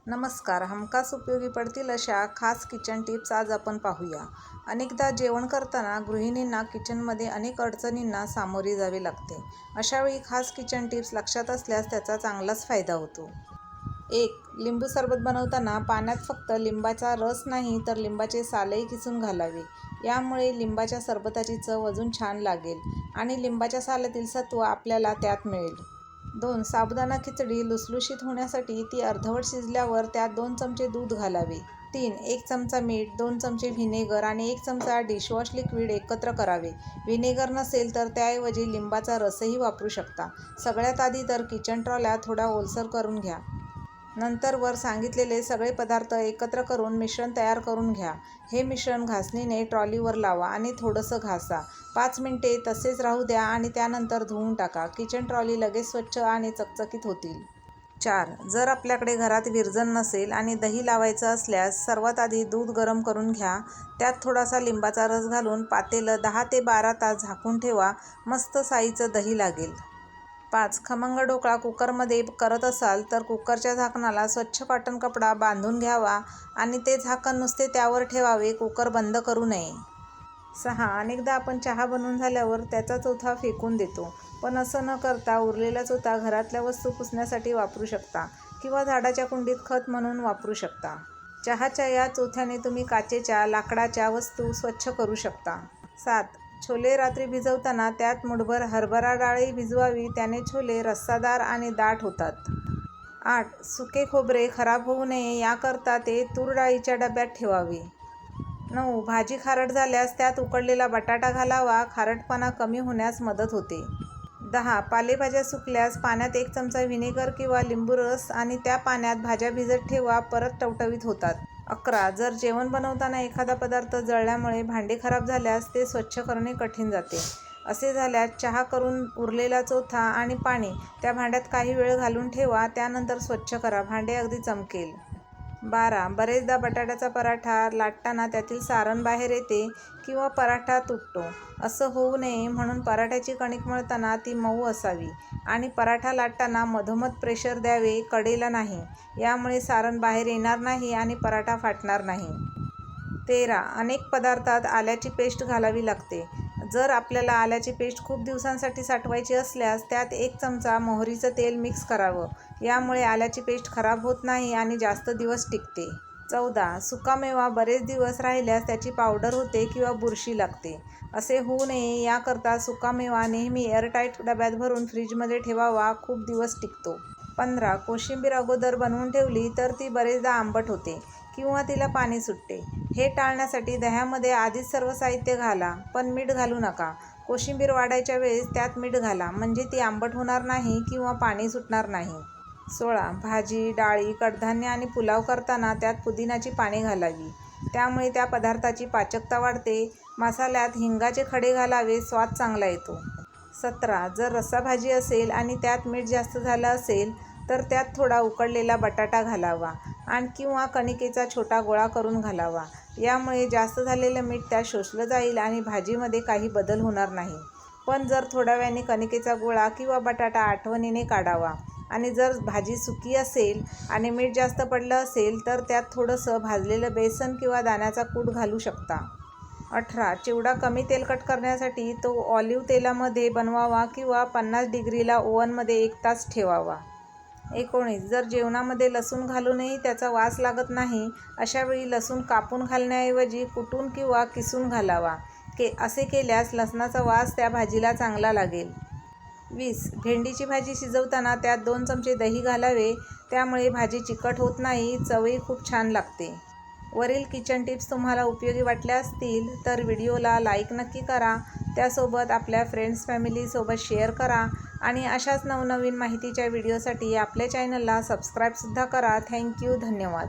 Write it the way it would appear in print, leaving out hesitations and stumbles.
नमस्कार. हमखास उपयोगी पडतील अशा खास किचन टिप्स आज आपण पाहूया. अनेकदा जेवण करताना गृहिणींना किचनमध्ये अनेक अडचणींना सामोरे जावे लागते. अशावेळी खास किचन टिप्स लक्षात असल्यास त्याचा चांगलाच फायदा होतो. 1. लिंबू सरबत बनवताना पाण्यात फक्त लिंबाचा रस नाही तर लिंबाचे सालही किसून घालावे. यामुळे लिंबाच्या सरबताची चव अजून छान लागेल आणि लिंबाच्या सालातील सत्व आपल्याला त्यात मिळेल. 2. साबुदाणा खिचडी लुसलुशीत होण्यासाठी ती अर्धवट शिजल्यावर त्यात 2 चमचे दूध घालावे. 3. 1 चमचा मीठ, 2 चमचे व्हिनेगर आणि 1 चमचा डिशवॉश लिक्विड एकत्र करावे. व्हिनेगर नसेल तर त्याऐवजी लिंबाचा रसही वापरू शकता. सगळ्यात आधी तर किचन ट्रॉल्या थोड्या ओलसर करून घ्या. नंतर वर सांगितलेले सगळे पदार्थ एकत्र करून मिश्रण तयार करून घ्या. हे मिश्रण घासणीने ट्रॉलीवर लावा आणि थोडंसं घासा. 5 मिनिटे तसेच राहू द्या आणि त्यानंतर धुवून टाका. किचन ट्रॉली लगेच स्वच्छ आणि चकचकीत होतील. 4. जर आपल्याकडे घरात विरजण नसेल आणि दही लावायचं असल्यास सर्वात आधी दूध गरम करून घ्या. त्यात थोडासा लिंबाचा रस घालून पातेलं 10 ते 12 तास झाकून ठेवा. मस्त साईचं दही लागेल. 5. खमंग ढोकळा कुकरमध्ये करत असाल तर कुकरच्या झाकणाला स्वच्छ कॉटन कपडा बांधून घ्यावा आणि ते झाकण नुसते त्यावर ठेवावे, कुकर बंद करू नये. 6. अनेकदा आपण चहा बनवून झाल्यावर त्याचा चोथा फेकून देतो. पण असं न करता उरलेला चोथा घरातल्या वस्तू पुसण्यासाठी वापरू शकता किंवा झाडाच्या कुंडीत खत म्हणून वापरू शकता. चहाच्या या चोथ्याने तुम्ही काचेच्या, लाकडाच्या वस्तू स्वच्छ करू शकता. 7. छोले रात्री भिजवताना त्यात मुठभर हरभरा डाळही भिजवावी. त्याने छोले रस्सादार आणि दाट होतात. 8. सुके खोबरे खराब होऊ नये याकरता ते तूर डाळीच्या डब्यात ठेवावे. 9. भाजी खारट झाल्यास त्यात उकडलेला बटाटा घालावा. खारटपणा कमी होण्यास मदत होते. 10. पालेभाज्या सुकल्यास पाण्यात 1 चमचा व्हिनेगर किंवा लिंबू रस आणि त्या पाण्यात भाज्या भिजत ठेवा, परत टवटवीत होतात. 11. जर जेवण बनवताना एखादा पदार्थ जळल्यामुळे भांडे खराब झाल्यास ते स्वच्छ करणे कठीण जाते. असे झाल्यास चहा करून उरलेला चोथा आणि पाणी त्या भांड्यात काही वेळ घालून ठेवा. त्यानंतर स्वच्छ करा. भांडे अगदी चमकेल. 12. बरेचदा बटाट्याचा पराठा लाटताना त्यातील सारण बाहेर येते किंवा पराठा तुटतो. असं होऊ नये म्हणून पराठ्याची कणिक मळताना ती मऊ असावी आणि पराठा लाटताना मधोमध प्रेशर द्यावे, कडेला नाही. यामुळे सारण बाहेर येणार नाही आणि पराठा फाटणार नाही. 13. अनेक पदार्थात आल्याची पेस्ट घालावी लागते. जर आपल्याला आल्याची पेस्ट खूप दिवसांसाठी साठवायची असल्यास त्यात 1 चमचा मोहरीचं तेल मिक्स करावं. यामुळे आल्याची पेस्ट खराब होत नाही आणि जास्त दिवस टिकते. 14. सुकामेवा बरेच दिवस राहिल्यास त्याची पावडर होते किंवा बुरशी लागते. असे होऊ नये याकरता सुकामेवा नेहमी एअरटाईट डब्यात भरून फ्रीजमध्ये ठेवावा. खूप दिवस टिकतो. 15. कोशिंबीर अगोदर बनवून ठेवली तर ती बरेचदा आंबट होते किंवा तिला पाणी सुटते. हे टाळण्यासाठी दह्यामध्ये आधीच सर्व साहित्य घाला, पण मीठ घालू नका. कोशिंबीर वाढायच्या वेळेस त्यात मीठ घाला, म्हणजे ती आंबट होणार नाही किंवा पाणी सुटणार नाही. 16. भाजी, डाळी, कडधान्य आणि पुलाव करताना त्यात पुदिन्याची पाने घालावी. त्यामुळे त्या पदार्थाची पाचकता वाढते. मसाल्यात हिंगाचे खडे घालावे, स्वाद चांगला येतो. 17. जर रस्साभाजी असेल आणि त्यात मीठ जास्त झालं असेल तर त्यात थोडा उकडलेला बटाटा घालावा आणि किंवा कणिकेचा छोटा गोळा करून घालावा. यामुळे जास्त झालेलं मीठ त्यात शोषलं जाईल आणि भाजीमध्ये काही बदल होणार नाही. पण जर थोड्या वेळाने कणिकेचा गोळा किंवा बटाटा आठवणीने काढावा आणि जर भाजी सुकी असेल आणि मीठ जास्त पडलं असेल तर त्यात थोडंसं भाजलेलं बेसन किंवा दाण्याचा कूट घालू शकता. 18. चिवडा कमी तेलकट करण्यासाठी तो ऑलिव्ह तेलामध्ये बनवावा किंवा 50 डिग्रीला ओव्हनमध्ये 1 तास ठेवावा. 19. जर जेवणामध्ये लसूण घालूनही त्याचा वास लागत नाही, अशावेळी लसूण कापून घालण्याऐवजी कुटून किंवा किसून घालावा. असे केल्यास लसणाचा वास त्या भाजीला चांगला लागेल. 20. भेंडीची भाजी शिजवताना त्यात 2 चमचे दही घालावे. त्यामुळे भाजी चिकट होत नाही, चवही खूप छान लागते. वरील किचन टिप्स तुम्हाला उपयोगी वाटल्या असतील तर व्हिडिओला लाईक नक्की करा. त्यासोबत आपल्या फ्रेंड्स फॅमिलीसोबत शेअर करा आणि अशाच नवनवीन माहितीच्या व्हिडिओसाठी आपल्या चॅनलला सबस्क्राईबसुद्धा करा. थँक्यू. धन्यवाद.